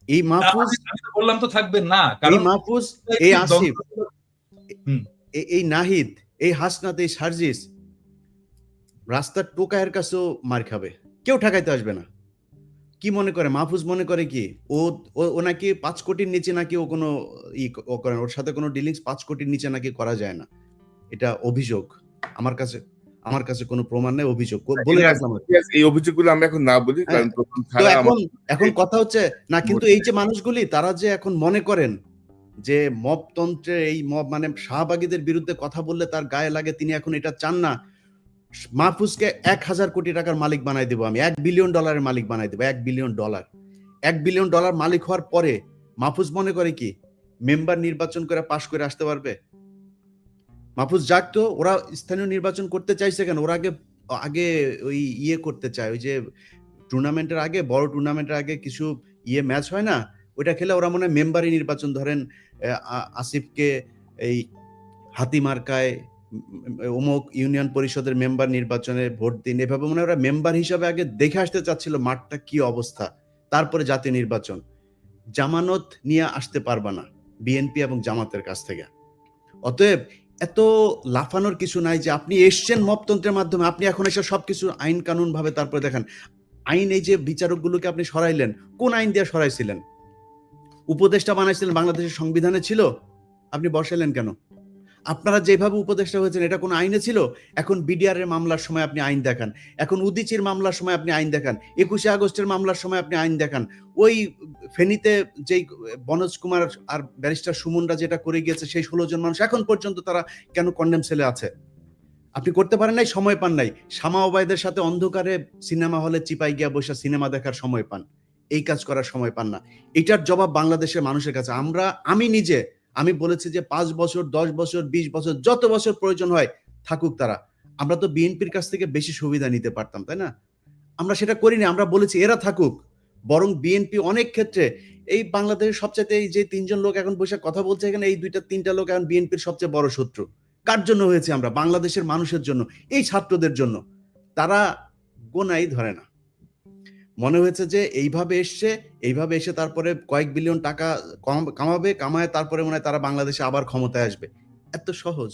এই মাহফুজ, আমি তো বললাম তো থাকবেন না, এই কারণ মাহফুজ, এই আসিফ, হুম, এই নাহিদ, এই হাসনাত, এই সার্জিস রাস্তার টোকায়ের কাছেও মার খাবে, কেউ ঠেকাইতে আসবে না। কি মনে করে মাহফুজ, মনে করে কি ও ও নাকি 5 কোটির নিচে নাকি ও কোনো ও করে না, ওর সাথে কোনো ডিলিংস 5 কোটির নিচে নাকি করা যায় না। এটা অভিযোগ, আমার কাছে আমার কাছে কোনো প্রমাণ নেই, অভিযোগ বলে রাখলাম। এই অভিযোগগুলো আমরা এখন না বলি, কারণ তো এখন কথা হচ্ছে না, কিন্তু এই যে মানুষগুলি তারা যে এখন মনে করেন যে মবতন্ত্রে এই মব মানে শাহবাগীদের বিরুদ্ধে কথা বললে তার গায়ে লাগে, তিনি এখন এটা চান না। মাহফুজকে 1000 কোটি টাকার মালিক বানাই দেবো আমি, $1 বিলিয়ন মালিক বানাই দেবো, $1 বিলিয়ন। $1 বিলিয়ন মালিক হওয়ার পরে মাহফুজ মনে করে কি মেম্বার নির্বাচন করে পাশ করে আসতে পারবে? মাহফুজ যাক তো, ওরা স্থানীয় নির্বাচন করতে চাইছে কেন? ওরা আগে আগে ওই করতে চায়, ওই যে টুর্নামেন্টের আগে, বড় টুর্নামেন্টের আগে কিছু ম্যাচ হয় না, ওইটা খেলে ওরা মনে হয় মেম্বারই নির্বাচন, ধরেন আসিফকে এই হাতি মার্কায় অমুক ইউনিয়ন পরিষদের মেম্বার নির্বাচনে ভোট দিন, এভাবে মনে হয় ওরা মেম্বার হিসাবে আগে দেখে আসতে চাচ্ছিল মাঠটা কি অবস্থা, তারপরে জাতীয় নির্বাচন। জামানত নিয়ে আসতে পারবা না বিএনপি এবং জামাতের কাছ থেকে। অতএব এত লাফানোর কিছু নাই যে আপনি এসছেন মপতন্ত্রের মাধ্যমে, আপনি এখন এসে সবকিছু আইন কানুন ভাবে তারপরে দেখেন। আইন, এই যে বিচারকগুলোকে আপনি সরাইলেন, কোন আইন দিয়ে সরাইছিলেন? উপদেষ্টা বানাইছিলেন বাংলাদেশের সংবিধানে ছিল, আপনি বসাইলেন কেন? আপনারা যেভাবে উপদেষ্টা হয়েছেন এটা কোন আইনে ছিল? এখন বিডিআর এর মামলার সময় আপনি আইন দেখান, এখন উদিচির মামলার সময় আপনি আইন দেখান, 21শে আগস্টের মামলার সময় আপনি আইন দেখান, ওই ফেনীতে যেই বনোজ কুমার আর ব্যারিস্টার সুমনরা যেটা করে গিয়েছে সেই 16 জন মানুষ এখন পর্যন্ত তারা কেন কন্ডেম সেলে আছে? আপনি করতে পারেন নাই, সময় পান নাই। শামা ওবায়দের সাথে অন্ধকারে সিনেমা হলে চিপাই গিয়া বসে সিনেমা দেখার সময় পান, এই কাজ করার সময় পান না। এটার জবাব বাংলাদেশের মানুষের কাছে। আমি বলেছি যে 5 বছর, 10 বছর, 20 বছর, যত বছর প্রয়োজন হয় থাকুক তারা। আমরা তো বিএনপির কাছ থেকে বেশি সুবিধা নিতে পারতাম, তাই না? আমরা সেটা করিনি, আমরা বলেছি এরা থাকুক। বরং বিএনপি অনেক ক্ষেত্রে এই বাংলাদেশের সবচেয়ে, এই যে 3 জন লোক এখন বসে কথা বলছে এখানে, এই 2-3টা লোক এখন বিএনপির সবচেয়ে বড় শত্রু। কার জন্য হয়েছে? আমরা বাংলাদেশের মানুষের জন্য, এই ছাত্রদের জন্য। তারা গোনাই ধরে না, মনে হয়েছে যে এইভাবে এসে তারপরে কয়েক বিলিয়ন টাকা কামায় তারপরে মনে হয় তারা বাংলাদেশে আবার ক্ষমতায় আসবে। এত সহজ?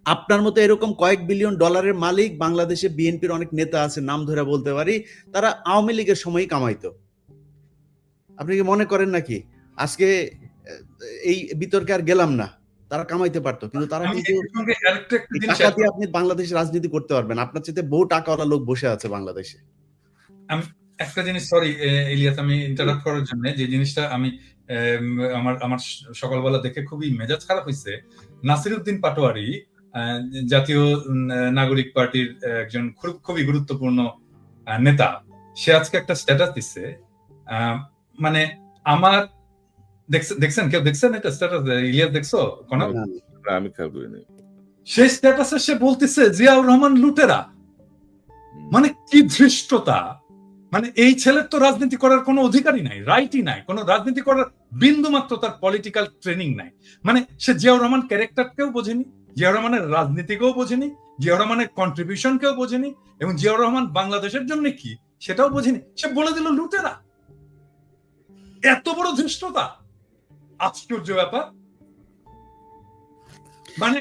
আপনার মতো এরকম কয়েক বিলিয়ন ডলারের মালিক বাংলাদেশে বিএনপির অনেক নেতা আছে, নাম ধরে বলতে পারি, তারা আওয়ামী লীগের সময়ই কামাইতো। আপনি কি মনে করেন নাকি আজকে এই বিতর্কে আর গেলাম না, তারা কামাইতে পারতো, কিন্তু তারা কিন্তু টাকা দিয়ে আপনি বাংলাদেশে রাজনীতি করতে পারবেন, আপনার চাইতে বহু টাকাওয়ালা লোক বসে আছে বাংলাদেশে। আমি একটা জিনিস, সরি ইলিয়াস, আমি ইন্টারাপ্ট করার জন্য, যে জিনিসটা আমি আমার সকালবেলা দেখে খুবই মেজাজ খারাপ হয়েছে। নাসিরউদ্দিন পাটোয়ারি জাতীয় নাগরিক পার্টির একজন খুবই গুরুত্বপূর্ণ নেতা, সে আজকে একটা স্ট্যাটাস দিচ্ছে, মানে আমার দেখছেন, কেউ দেখছেন এটা স্ট্যাটাস? ইলিয়াস দেখছো? আমি খেয়াল করিনি। সেই স্ট্যাটাসে সে বলতেছে জিয়াউর রহমান লুটেরা। মানে কি ধৃষ্টতা! মানে এই ছেলের তো রাজনীতি করার কোনো অধিকারই নাই, রাইটই নাই, কোনো রাজনীতি করার বিন্দু মাত্র তার পলিটিক্যাল ট্রেনিং নাই। মানে সে জিয়াউর রহমান ক্যারেক্টারকেও বোঝেনি, জিয়াউর রহমানের রাজনীতিকেও বোঝেনি, জিয়াউর রহমানের কন্ট্রিবিউশনকেও বোঝেনি, এবং জিয়াউর রহমান বাংলাদেশের জন্য কি সেটাও বোঝেনি। সে বলে দিল লুটেরা। এত বড় ধৃষ্টতা! আশ্চর্য ব্যাপার। মানে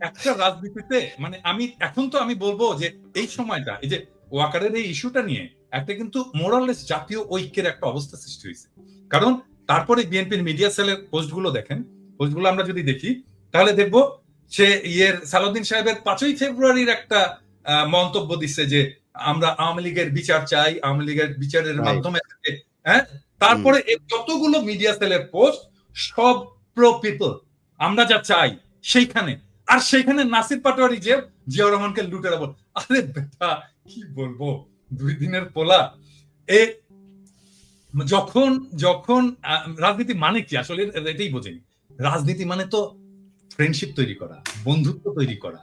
একটা রাজনীতিতে, মানে আমি বলবো যে এই সময়টা, এই যে ওয়াকারের এই ইস্যুটা নিয়ে একটা কিন্তু মোরাললেস জাতীয় ঐক্যের একটা অবস্থা সৃষ্টি হয়েছে। কারণ তারপরে বিএনপির মিডিয়া সেলের পোস্টগুলো দেখেন, পোস্টগুলো আমরা যদি দেখি তাহলে দেখবো সে সালাউদ্দিন সাহেবের 5ই ফেব্রুয়ারির একটা মন্তব্য দিচ্ছে যে আমরা আওয়ামী লীগের বিচার চাই, আওয়ামী লীগের বিচারের মাধ্যমে, হ্যাঁ। তারপরে যতগুলো মিডিয়া সেলের পোস্ট সব প্রো পিপল, আমরা যা চাই সেইখানে। আর সেইখানে নাসির পাটোয়ারি যে জিয়াউর রহমানকে লুটেরা বল। আরে বেটা, কি বলবো, 2 দিনের পোলা। যখন রাজনীতি মানে কি আসলে এটাই বোঝেনি। রাজনীতি মানে তো ফ্রেন্ডশিপ তৈরি করা, বন্ধুত্ব তৈরি করা।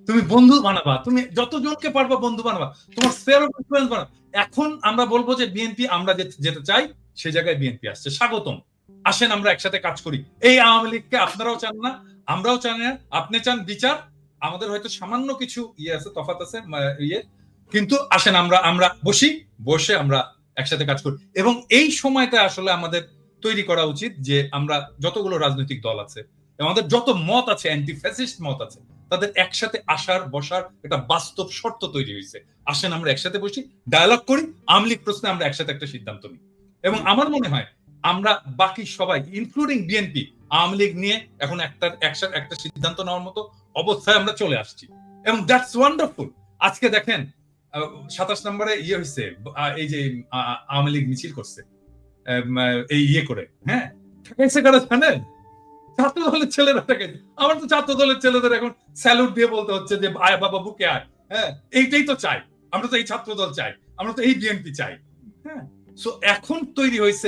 তুমি বন্ধু বানাবা, তুমি যতজনকে পারবা বন্ধু বানাবা, তোমার স্ফিয়ার অফ ইনফ্লুয়েন্স বানাবা। এখন আমরা বলবো যে বিএনপি, আমরা যেটা চাই সেই জায়গায় বিএনপি আসছে, স্বাগতম, আসেন আমরা একসাথে কাজ করি। এই আওয়ামী লীগকে আপনারাও চান না, আমরাও চান না। আপনি চান বিচার, আমাদের হয়তো সামান্য কিছু আছে, তফাৎ আছে, কিন্তু আসেন আমরা বসে আমরা একসাথে কাজ করি। এবং এই সময়টা আসলে আমাদের তৈরি করা উচিত যে আমরা যতগুলো রাজনৈতিক দল আছে, আমাদের যত মত আছে, অ্যান্টি ফ্যাসিস্ট মত আছে, তাদের একসাথে আসার বসার একটা বাস্তব শর্ত তৈরি হয়েছে। আসেন আমরা একসাথে বসি, ডায়ালগ করি, আওয়ামী লীগ প্রশ্নে আমরা একসাথে একটা সিদ্ধান্ত নিই। এবং আমার মনে হয় আমরা বাকি সবাই ইনক্লুডিং বিএনপি আওয়ামী লীগ নিয়ে এখন একটা সিদ্ধান্ত নেওয়ার মতো অবস্থায় আমরা চলে আসছি, এবং দ্যাটস ওয়ান্ডারফুল। আজকে দেখেন 27 নম্বরে ইয়ে হয়েছে, এই যে আওয়ামী লীগ মিছিল করছে এই ইয়ে করে, হ্যাঁ, ঠেকাইছে কারা জানেন? ছাত্র দলের ছেলেরা ঠেকাইছে। আমার তো ছাত্র দলের ছেলেদের এখন স্যালুট দিয়ে বলতে হচ্ছে যে আয় বাবা বুকে আয়, হ্যাঁ, এইটাই তো চাই আমরা, তো এই ছাত্র দল চাই, আমরা তো এই বিএনপি চাই, হ্যাঁ। সো এখন তৈরি হয়েছে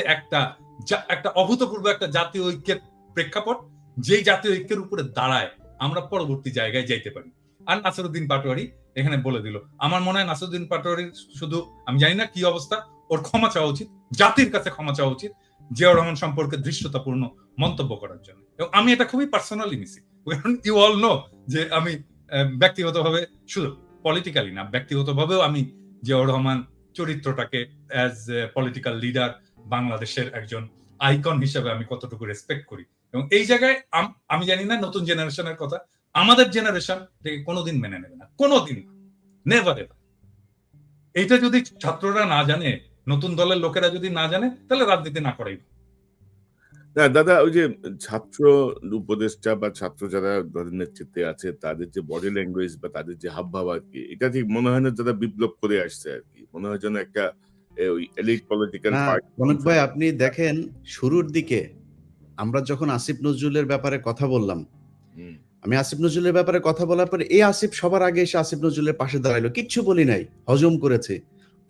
একটা অভূতপূর্ব একটা জাতীয় ঐক্যের প্রেক্ষাপট, যেই জাতীয় ঐক্যের উপরে দাঁড়ায় আমরা পরবর্তী জায়গায় যাইতে পারি। আর নাসিরউদ্দিন পাটোয়ারি এখানে বলে দিল, আমার মনে হয় নাসিরউদ্দিন পাটোয়ারির শুধু, আমি জানি না কি অবস্থা, ওর ক্ষমা চাওয়া উচিত, জাতির কাছে ক্ষমা চাওয়া উচিত জিয়াউর রহমান সম্পর্কে দৃশ্যতাপূর্ণ মন্তব্য করার জন্য। এবং আমি এটা খুবই পার্সোনালি নিছি, ইউ অল নো যে আমি ব্যক্তিগতভাবে, শুধু পলিটিক্যালি না, ব্যক্তিগতভাবেও আমি জিয়াউর রহমান চরিত্রটাকে অ্যাজ পলিটিক্যাল লিডার, বাংলাদেশের একজন আইকন হিসেবে আমি কতটুকু রেসপেক্ট করি। এবং এই জায়গায় আমি জানি না নতুন জেনারেশনের কথা, আমাদের জেনারেশন থেকে কোনোদিন মেনে নেবে না, কোনোদিন, নেভার এভার। এইটা যদি ছাত্ররা না জানে, নতুন দলের লোকেরা যদি না জানে, তাহলে রাজনীতি না করাই। না দাদা, ওই যে ছাত্র উপদেষ্টা বা ছাত্র যারা দলের নেতৃত্বে আছে, তাদের যে বডি ল্যাঙ্গুয়েজ বা তাদের যে হাবভাব আর কি, এটা ঠিক মনে হয় না যারা বিপ্লব করে আসছে আর কি, মনে হয় যেন একটা ওই এলিট পলিটিক্যাল পার্টি। কনক ভাই, আপনি দেখেন শুরুর দিকে আমরা যখন আসিফ নজরুলের ব্যাপারে কথা বললাম, আমি আসিফ নজরুলের ব্যাপারে কথা বলার পরে এই আসিফ সবার আগে এসে আসিফ নজরুলের পাশে দাঁড়াইলো, কিচ্ছু বলি নাই, হজম করেছে।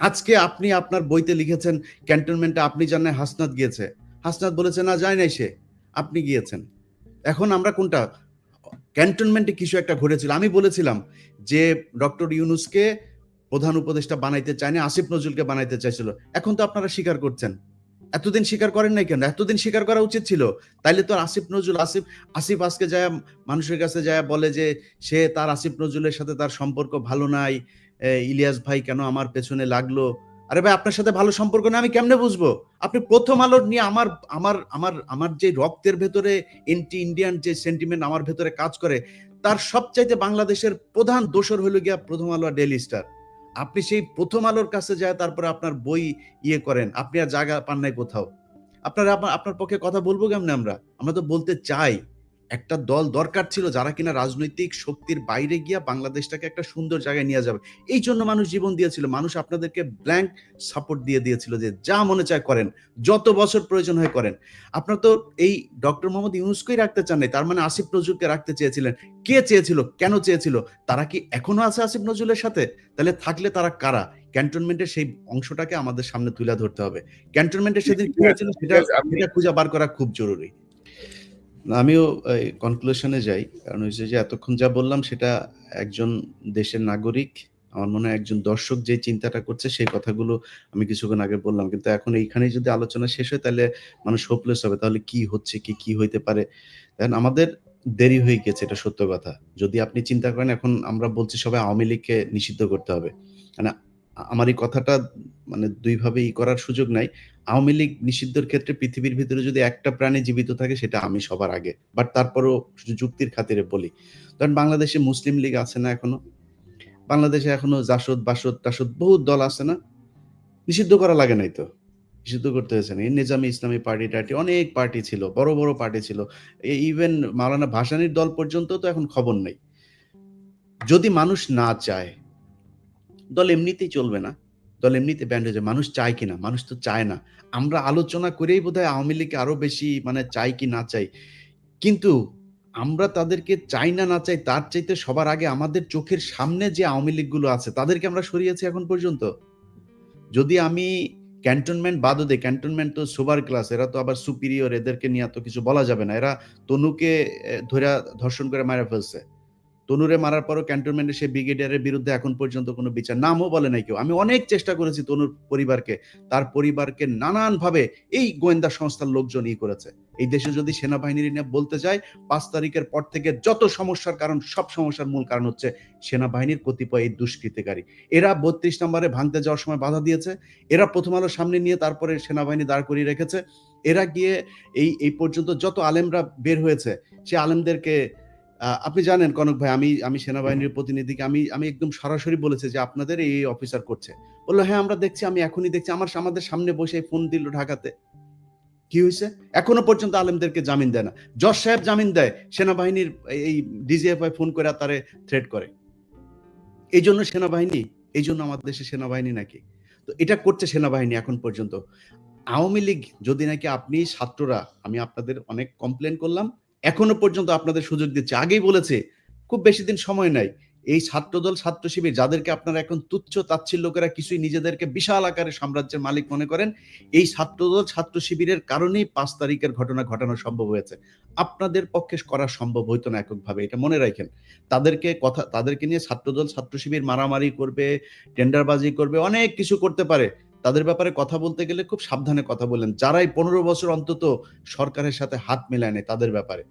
আজকে আপনি আপনার বইতে লিখেছেন ক্যান্টনমেন্টে আপনি জানেন হাসনাত গিয়েছে, হাসনাত বলেছে না যায় নাই সে, আপনি গিয়েছেন। এখন আমরা কোনটা, ক্যান্টনমেন্টে কিছু একটা ঘটেছিল, আমি বলেছিলাম যে ডক্টর ইউনূসকে প্রধান উপদেষ্টা বানাইতে চায়নি, আসিফ নজরুলকে বানাইতে চাইছিল। এখন তো আপনারা স্বীকার করছেন, এতদিন স্বীকার করেন নাই কেন? এতদিন স্বীকার করা উচিত ছিল। তাইলে তো আসিফ নজরুল, আসিফ আজকে যায় মানুষের কাছে যায় বলে যে সে তার আসিফ নজরুলের সাথে তার সম্পর্ক ভালো নাই, ইলিয়াস ভাই কেন আমার পেছনে লাগলো। আরে ভাই, আপনার সাথে ভালো সম্পর্ক না আমি কেমনে বুঝবো? আপনি প্রথম আলোর নিয়ে আমার আমার আমার আমার যে রক্তের ভেতরে এন্টি ইন্ডিয়ান যে সেন্টিমেন্ট আমার ভেতরে কাজ করে, তার সবচাইতে বাংলাদেশের প্রধান দোসর হলো গিয়া প্রথম আলো আর ডেইলি স্টার। আপনি সেই প্রথম আলোর কাছে যায় তারপরে আপনার বই ইয়ে করেন, আপনি আর জায়গা পান নাই কোথাও। আপনার পক্ষে কথা বলবো কেমনে? আমরা তো বলতে চাই একটা দল দরকার ছিল যারা কিনা রাজনৈতিক শক্তির বাইরে গিয়া বাংলাদেশটাকে একটা সুন্দর জায়গায় নিয়ে যাবে। এই জন্য মানুষ জীবন দিয়েছিল, মানুষ আপনাদেরকে ব্ল্যাঙ্ক সাপোর্ট দিয়েছিল যে যা মনে চায় করেন, যত বছর প্রয়োজন হয় করেন। আপনার তো এই ডক্টর মোহাম্মদ ইউনূসকেই রাখতে চান নাই, তার মানে আসিফ নজরুলকে রাখতে চেয়েছিলেন। কে চেয়েছিল, কেন চেয়েছিল? তারা কি এখনো আছে আসিফ নজরুলের সাথে? তাহলে থাকলে তারা কারা? ক্যান্টনমেন্টের সেই অংশটাকে আমাদের সামনে তুলে ধরতে হবে। ক্যান্টনমেন্টের সেদিন কি হয়েছিল সেটা খুঁজে বার করা খুব জরুরি। আমিও কনক্লুশনে যাই, কারণ হচ্ছে যে এতক্ষণ যা বললাম সেটা একজন দেশের নাগরিক, আমার মনে হয় একজন দর্শক যে চিন্তাটা করছে সেই কথাগুলো আমি কিছুক্ষণ আগে বললাম। কিন্তু এখন এইখানেই যদি আলোচনা শেষ হয় তাহলে মানুষ হোপলেস হবে। তাহলে কি হচ্ছে, কি হইতে পারে? দেখেন, আমাদের দেরি হয়ে গেছে, এটা সত্য কথা। যদি আপনি চিন্তা করেন এখন আমরা বলছি সবাই আওয়ামী লীগকে নিষিদ্ধ করতে হবে, মানে আমার এই কথাটা মানে দুই ভাবে করার সুযোগ নাই। আওয়ামী লীগ নিষিদ্ধের ক্ষেত্রে পৃথিবীর ভিতরে যদি একটা প্রাণী জীবিত থাকে সেটা আমি সবার আগে, বাট তারপরও যুক্তির খাতিরে বলি। কারণ বাংলাদেশে মুসলিম লীগ আছে না এখনো, বাংলাদেশে এখনো জাসদ বাসদ টাসদ বহুত দল আছে না, নিষিদ্ধ করা লাগে নাই তো, নিষিদ্ধ করতে হয়েছে না। নিজামী ইসলামী পার্টি টার্টি অনেক পার্টি ছিল, বড় বড় পার্টি ছিল, ইভেন মাওলানা ভাসানীর দল পর্যন্ত তো এখন খবর নেই। যদি মানুষ না চায়, দল এমনিতেই চলবে না, দল এমনিতে ব্যান্ড হয়ে যায়। মানুষ চায় কিনা? মানুষ তো চায় না। আমরা আলোচনা করেই বোধহয় আওয়ামী লীগকে আরো বেশি মানে চাই কি না চাই, কিন্তু আমরা তাদেরকে চাই না না চাই তার চাইতে সবার আগে আমাদের চোখের সামনে যে আওয়ামী লীগগুলো আছে তাদেরকে আমরা সরিয়েছি এখন পর্যন্ত। যদি আমি ক্যান্টনমেন্ট বাদও দেই, ক্যান্টনমেন্ট তো সুপার ক্লাস, এরা তো আবার সুপিরিয়র, এদেরকে নিয়ে তো কিছু বলা যাবে না। এরা তনুকে ধরে ধর্ষণ করে মারা ফেলছে, তনুরে মারার পরও ক্যান্টনমেন্টের সেই ব্রিগেডিয়ারের বিরুদ্ধে এখন পর্যন্ত কোনো বিচার, নামও বলে নাই কেউ। আমি অনেক চেষ্টা করেছি তনুর পরিবারকে, তার পরিবারকে নানান ভাবে এই গোয়েন্দা সংস্থার লোকজন করেছে, এই দেশে যদি সেনাবাহিনীর নিয়ে বলতে চাই 5 তারিখের পর থেকে যত সমস্যার কারণ, সব সমস্যার মূল কারণ হচ্ছে সেনাবাহিনীর কতিপয় এই দুষ্কৃতিকারী। এরা 32 নম্বরে ভাঙতে যাওয়ার সময় বাধা দিয়েছে। এরা প্রথম আলো সামনে নিয়ে তারপরে সেনাবাহিনী দাঁড় করিয়ে রেখেছে। এরা গিয়ে এই পর্যন্ত যত আলেমরা বের হয়েছে, সে আলেমদেরকে আপনি জানেন কনক ভাই, আমি সেনাবাহিনীর প্রতিনিধিকে আমি একদম সরাসরি বলেছি যে আপনাদের এই অফিসার করছে। বলল হ্যাঁ আমরা দেখছি, আমি এখনই দেখছি। আমাদের সামনে বসে ফোন দিল ঢাকাতে। কি হয়েছে? এখনো পর্যন্ত আলেমদেরকে জামিন দেয় না। জজ সাহেব জামিন দেয়, সেনাবাহিনীর এই ডিজিএফআই ফোন করে তারে থ্রেট করে। এই জন্য সেনাবাহিনী, এই জন্য আমাদের দেশে সেনাবাহিনী নাকি? তো এটা করছে সেনাবাহিনী এখন পর্যন্ত। আওয়ামী লীগ যদি নাকি আপনি ছাত্ররা, আমি আপনাদের অনেক কমপ্লেন করলাম, এখনো পর্যন্ত আপনাদের সুযোগ দিচ্ছে। আগেই বলেছে খুব বেশি দিন সময় নাই। এই ছাত্রদল, ছাত্র শিবির যাদেরকে আপনারা এখন তুচ্ছ তাচ্ছিল্য করে কিছুই নিজেদেরকে বিশাল আকারে সাম্রাজ্যের মালিক মনে করেন, এই ছাত্রদল, ছাত্র শিবিরের কারণেই 5 তারিখের ঘটনা ঘটানো সম্ভব হয়েছে। আপনাদের পক্ষে করা সম্ভব হইতো না এককভাবে, এটা মনে রাখেন। তাদেরকে নিয়ে ছাত্রদল, ছাত্র শিবির মারামারি করবে, টেন্ডারবাজি করবে, অনেক কিছু করতে পারে। তাদের ব্যাপারে কথা বলতে গেলে খুব সাবধানে কথা বলেন। যারাই 15 বছর অন্তত সরকারের সাথে হাত মেলায় নেয় তাদের ব্যাপারে।